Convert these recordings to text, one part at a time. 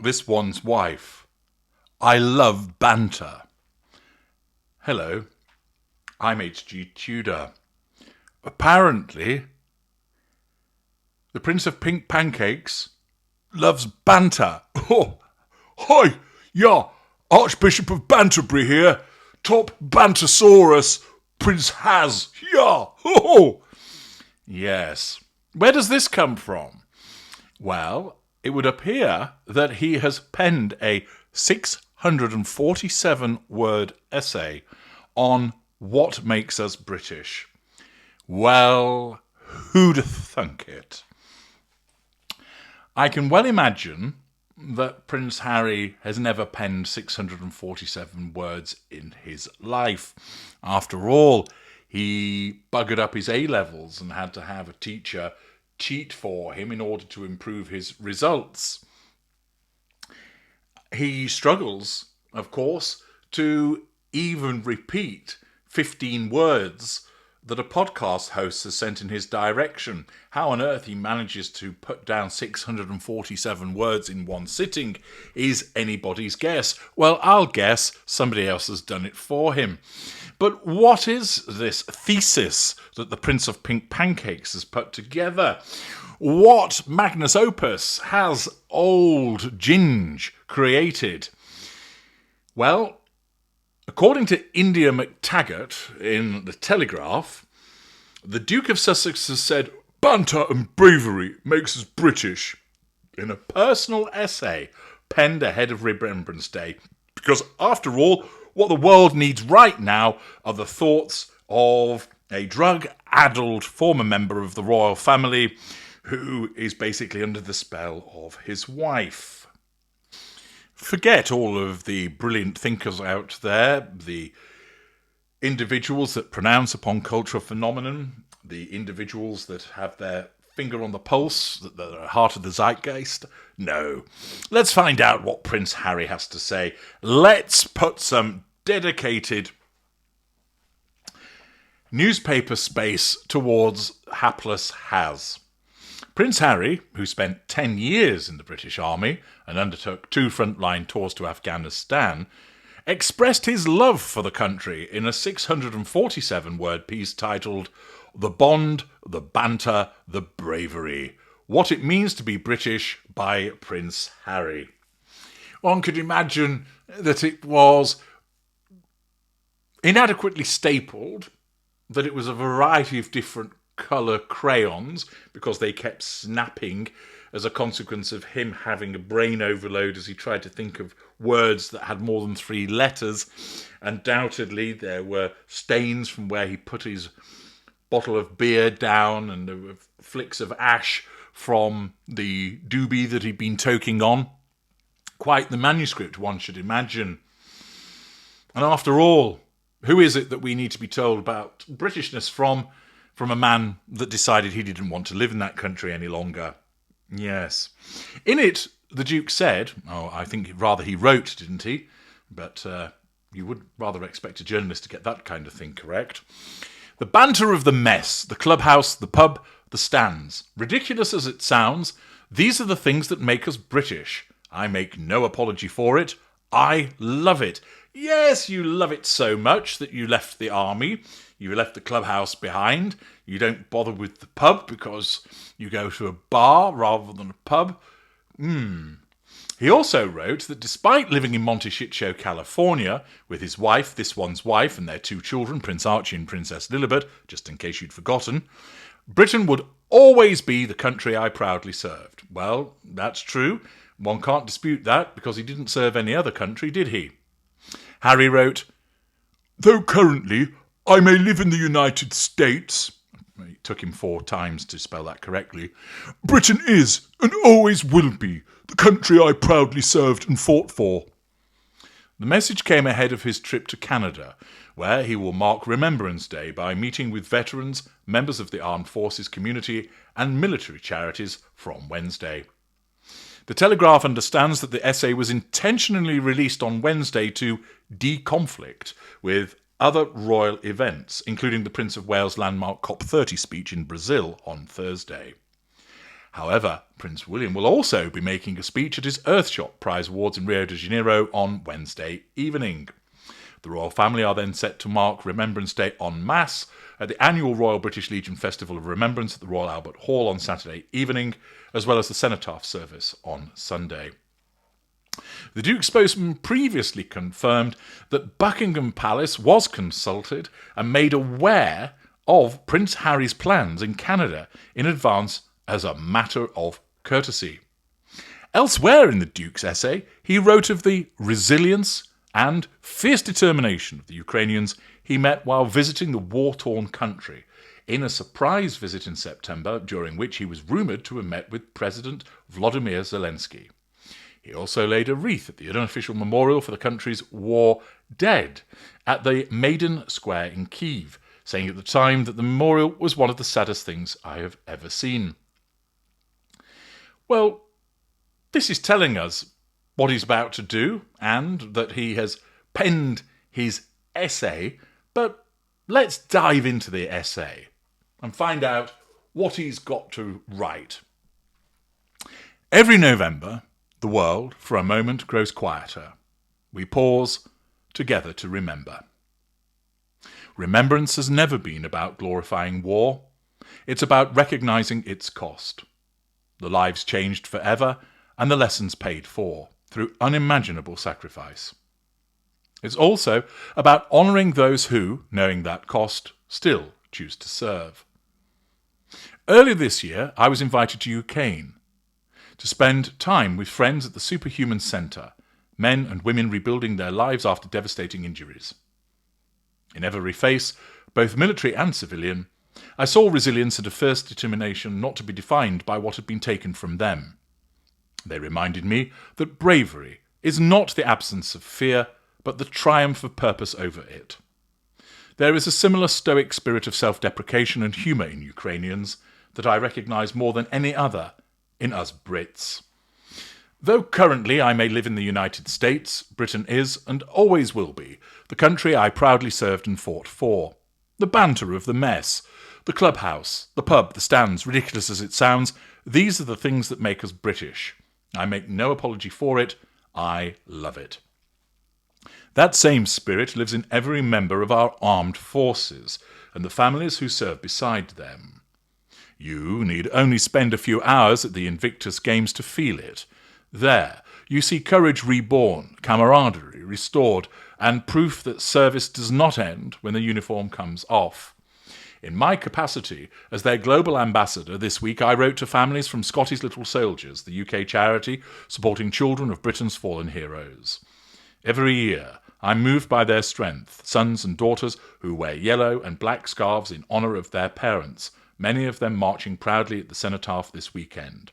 this one's wife. I love banter. Hello, I'm H.G. Tudor. Apparently, the Prince of Pink Pancakes loves banter. Oh, hi, yeah, Archbishop of Banterbury here. Top Bantosaurus, Prince Has. Yeah, oh. Yes. Where does this come from? Well, it would appear that he has penned a 647-word essay on what makes us British. Well, who'd thunk it? I can well imagine that Prince Harry has never penned 647 words in his life. After all, he buggered up his A-levels and had to have a teacher cheat for him in order to improve his results. He struggles, of course, to even repeat 15 words that a podcast host has sent in his direction. How on earth he manages to put down 647 words in one sitting is anybody's guess. Well, I'll guess somebody else has done it for him. But what is this thesis that the Prince of Pink Pancakes has put together? What magnus opus has old Ginge created? Well, according to India McTaggart in The Telegraph, the Duke of Sussex has said, "Banter and bravery makes us British," in a personal essay penned ahead of Remembrance Day. Because, after all, what the world needs right now are the thoughts of a drug-addled former member of the royal family who is basically under the spell of his wife. Forget all of the brilliant thinkers out there, the individuals that pronounce upon cultural phenomenon, the individuals that have their finger on the pulse, that are at heart of the zeitgeist. No. Let's find out what Prince Harry has to say. Let's put some dedicated newspaper space towards hapless Has. Prince Harry, who spent 10 years in the British Army and undertook 2 frontline tours to Afghanistan, expressed his love for the country in a 647-word piece titled "The Bond, the Banter, the Bravery. What It Means to be British" by Prince Harry. One could imagine that it was inadequately stapled, that it was a variety of different colour crayons because they kept snapping as a consequence of him having a brain overload as he tried to think of words that had more than 3 letters. Undoubtedly, there were stains from where he put his bottle of beer down, and there were flicks of ash from the doobie that he'd been toking on. Quite the manuscript, one should imagine. And after all, who is it that we need to be told about Britishness from a man that decided he didn't want to live in that country any longer? Yes. In it, the Duke said, I think rather he wrote, didn't he? But you would rather expect a journalist to get that kind of thing correct. "The banter of the mess, the clubhouse, the pub, the stands. Ridiculous as it sounds, these are the things that make us British. I make no apology for it. I love it." Yes, you love it so much that you left the army. You left the clubhouse behind. You don't bother with the pub because you go to a bar rather than a pub. He also wrote that despite living in Monteshitshow, California, with his wife, this one's wife, and their 2 children, Prince Archie and Princess Lilibet, just in case you'd forgotten, Britain would always be the country I proudly served. Well, that's true. One can't dispute that because he didn't serve any other country, did he? Harry wrote, "Though currently I may live in the United States," it took him 4 times to spell that correctly, "Britain is, and always will be, the country I proudly served and fought for." The message came ahead of his trip to Canada, where he will mark Remembrance Day by meeting with veterans, members of the armed forces community, and military charities from Wednesday. The Telegraph understands that the essay was intentionally released on Wednesday to deconflict with other royal events, including the Prince of Wales' landmark COP30 speech in Brazil on Thursday. However, Prince William will also be making a speech at his Earthshot Prize Awards in Rio de Janeiro on Wednesday evening. The royal family are then set to mark Remembrance Day en masse at the annual Royal British Legion Festival of Remembrance at the Royal Albert Hall on Saturday evening, as well as the cenotaph service on Sunday. The Duke's spokesman previously confirmed that Buckingham Palace was consulted and made aware of Prince Harry's plans in Canada in advance as a matter of courtesy. Elsewhere in the Duke's essay, he wrote of the resilience and fierce determination of the Ukrainians he met while visiting the war-torn country, in a surprise visit in September, during which he was rumoured to have met with President Volodymyr Zelensky. He also laid a wreath at the unofficial memorial for the country's war dead at the Maidan Square in Kyiv, saying at the time that the memorial was one of the saddest things I have ever seen. Well, this is telling us what he's about to do and that he has penned his essay, but let's dive into the essay and find out what he's got to write. Every November, the world, for a moment, grows quieter. We pause together to remember. Remembrance has never been about glorifying war. It's about recognising its cost. The lives changed forever and the lessons paid for through unimaginable sacrifice. It's also about honouring those who, knowing that cost, still choose to serve. Earlier this year, I was invited to Ukraine to spend time with friends at the Superhuman Centre, men and women rebuilding their lives after devastating injuries. In every face, both military and civilian, I saw resilience and a fierce determination not to be defined by what had been taken from them. They reminded me that bravery is not the absence of fear, but the triumph of purpose over it. There is a similar stoic spirit of self-deprecation and humour in Ukrainians that I recognise more than any other in us Brits. Though currently I may live in the United States, Britain is, and always will be, the country I proudly served and fought for. The banter of the mess, the clubhouse, the pub, the stands, ridiculous as it sounds, these are the things that make us British. I make no apology for it. I love it. That same spirit lives in every member of our armed forces and the families who serve beside them. You need only spend a few hours at the Invictus Games to feel it. There, you see courage reborn, camaraderie restored, and proof that service does not end when the uniform comes off. In my capacity as their global ambassador this week, I wrote to families from Scotty's Little Soldiers, the UK charity supporting children of Britain's fallen heroes. Every year, I'm moved by their strength, sons and daughters who wear yellow and black scarves in honour of their parents, many of them marching proudly at the cenotaph this weekend.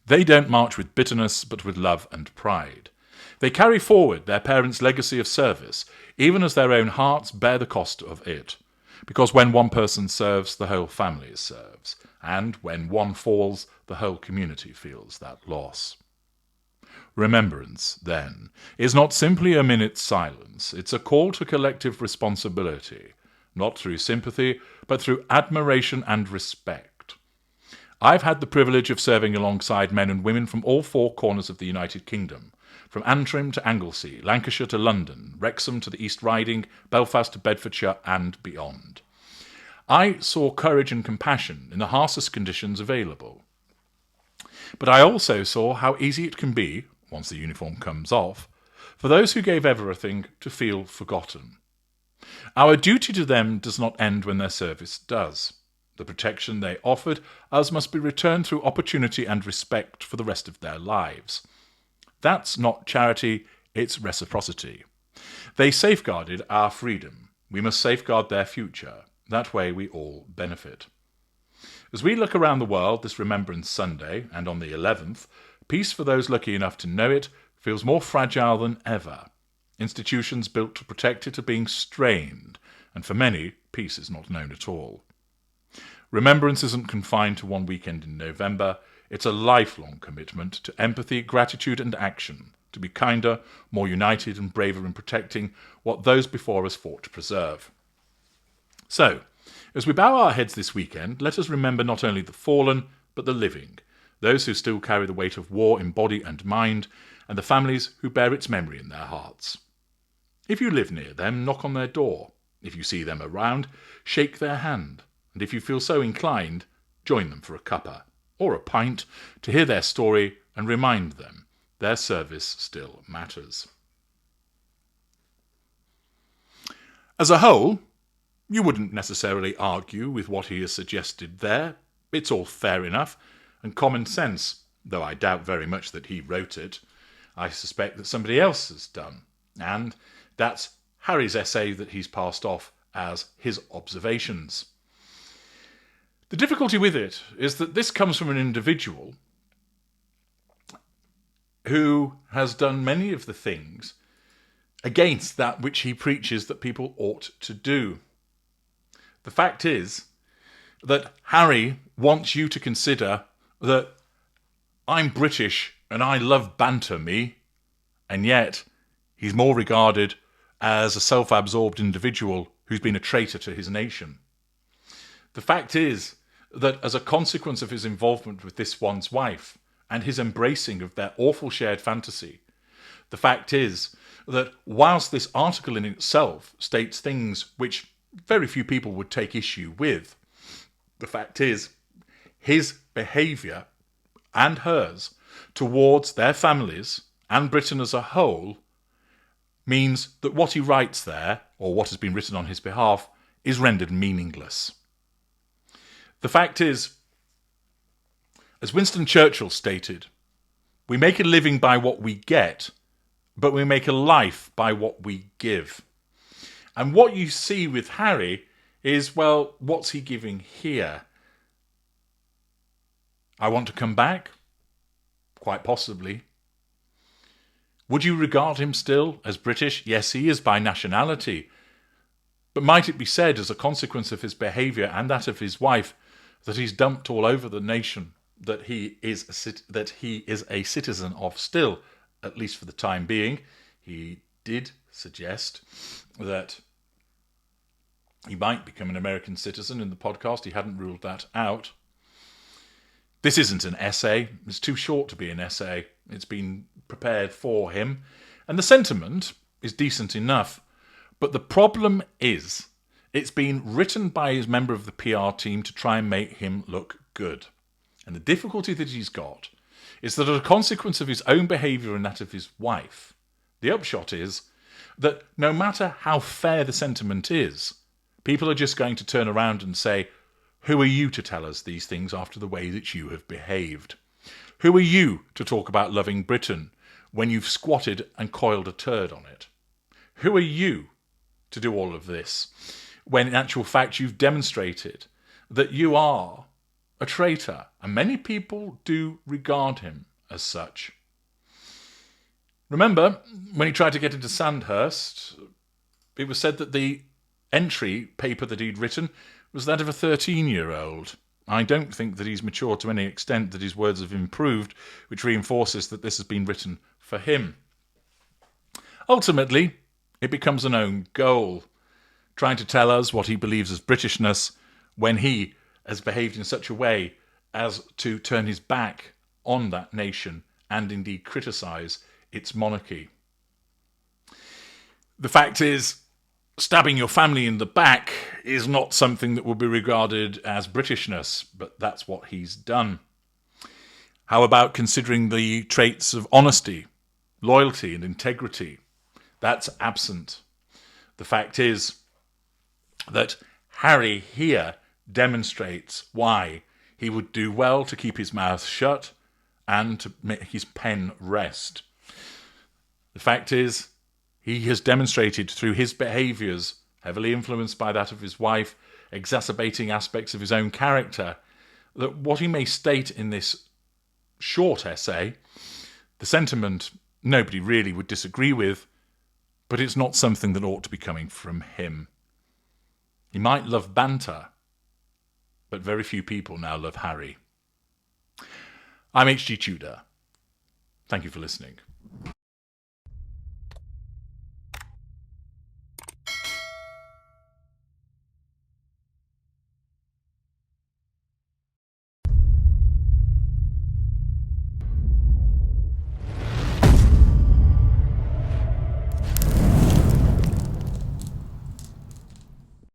They don't march with bitterness, but with love and pride. They carry forward their parents' legacy of service, even as their own hearts bear the cost of it. Because when one person serves, the whole family serves. And when one falls, the whole community feels that loss. Remembrance, then, is not simply a minute's silence. It's a call to collective responsibility, not through sympathy, but through admiration and respect. I've had the privilege of serving alongside men and women from all four corners of the United Kingdom, from Antrim to Anglesey, Lancashire to London, Wrexham to the East Riding, Belfast to Bedfordshire and beyond. I saw courage and compassion in the harshest conditions available. But I also saw how easy it can be, once the uniform comes off, for those who gave everything to feel forgotten. Our duty to them does not end when their service does. The protection they offered us must be returned through opportunity and respect for the rest of their lives. That's not charity, it's reciprocity. They safeguarded our freedom. We must safeguard their future. That way we all benefit. As we look around the world this Remembrance Sunday, and on the 11th, peace for those lucky enough to know it feels more fragile than ever. Institutions built to protect it are being strained, and for many, peace is not known at all. Remembrance isn't confined to one weekend in November. It's a lifelong commitment to empathy, gratitude and action, to be kinder, more united and braver in protecting what those before us fought to preserve. So, as we bow our heads this weekend, let us remember not only the fallen, but the living, those who still carry the weight of war in body and mind, and the families who bear its memory in their hearts. If you live near them, knock on their door. If you see them around, shake their hand. And if you feel so inclined, join them for a cuppa or a pint to hear their story and remind them their service still matters. As a whole, you wouldn't necessarily argue with what he has suggested there. It's all fair enough and common sense, though I doubt very much that he wrote it. I suspect that somebody else has done, and that's Harry's essay that he's passed off as his observations. The difficulty with it is that this comes from an individual who has done many of the things against that which he preaches that people ought to do. The fact is that Harry wants you to consider that I'm British and I love banter, me, and yet he's more regarded as a self-absorbed individual who's been a traitor to his nation. The fact is that as a consequence of his involvement with this one's wife and his embracing of their awful shared fantasy, the fact is that whilst this article in itself states things which very few people would take issue with, the fact is his behaviour and hers towards their families and Britain as a whole means that what he writes there, or what has been written on his behalf, is rendered meaningless. The fact is, as Winston Churchill stated, we make a living by what we get, but we make a life by what we give. And what you see with Harry is, well, what's he giving here? I want to come back? Quite possibly. Would you regard him still as British? Yes, he is by nationality. But might it be said, as a consequence of his behaviour and that of his wife, that he's dumped all over the nation that he is a citizen of still, at least for the time being? He did suggest that he might become an American citizen in the podcast. He hadn't ruled that out. This isn't an essay. It's too short to be an essay. It's been prepared for him. And the sentiment is decent enough. But the problem is, it's been written by his member of the PR team to try and make him look good. And the difficulty that he's got is that as a consequence of his own behaviour and that of his wife, the upshot is that no matter how fair the sentiment is, people are just going to turn around and say, who are you to tell us these things after the way that you have behaved? Who are you to talk about loving Britain when you've squatted and coiled a turd on it? Who are you to do all of this when in actual fact you've demonstrated that you are a traitor? And many people do regard him as such. Remember, when he tried to get into Sandhurst, it was said that the entry paper that he'd written was that of a 13-year-old. I don't think that he's matured to any extent that his words have improved, which reinforces that this has been written for him. Ultimately, it becomes an own goal, trying to tell us what he believes as Britishness when he has behaved in such a way as to turn his back on that nation and indeed criticise its monarchy. The fact is, stabbing your family in the back is not something that will be regarded as Britishness, but that's what he's done. How about considering the traits of honesty, loyalty and integrity? That's absent. The fact is that Harry here demonstrates why he would do well to keep his mouth shut and to make his pen rest. The fact is, he has demonstrated through his behaviours, heavily influenced by that of his wife, exacerbating aspects of his own character, that what he may state in this short essay, the sentiment nobody really would disagree with, but it's not something that ought to be coming from him. He might love banter, but very few people now love Harry. I'm H.G. Tudor. Thank you for listening.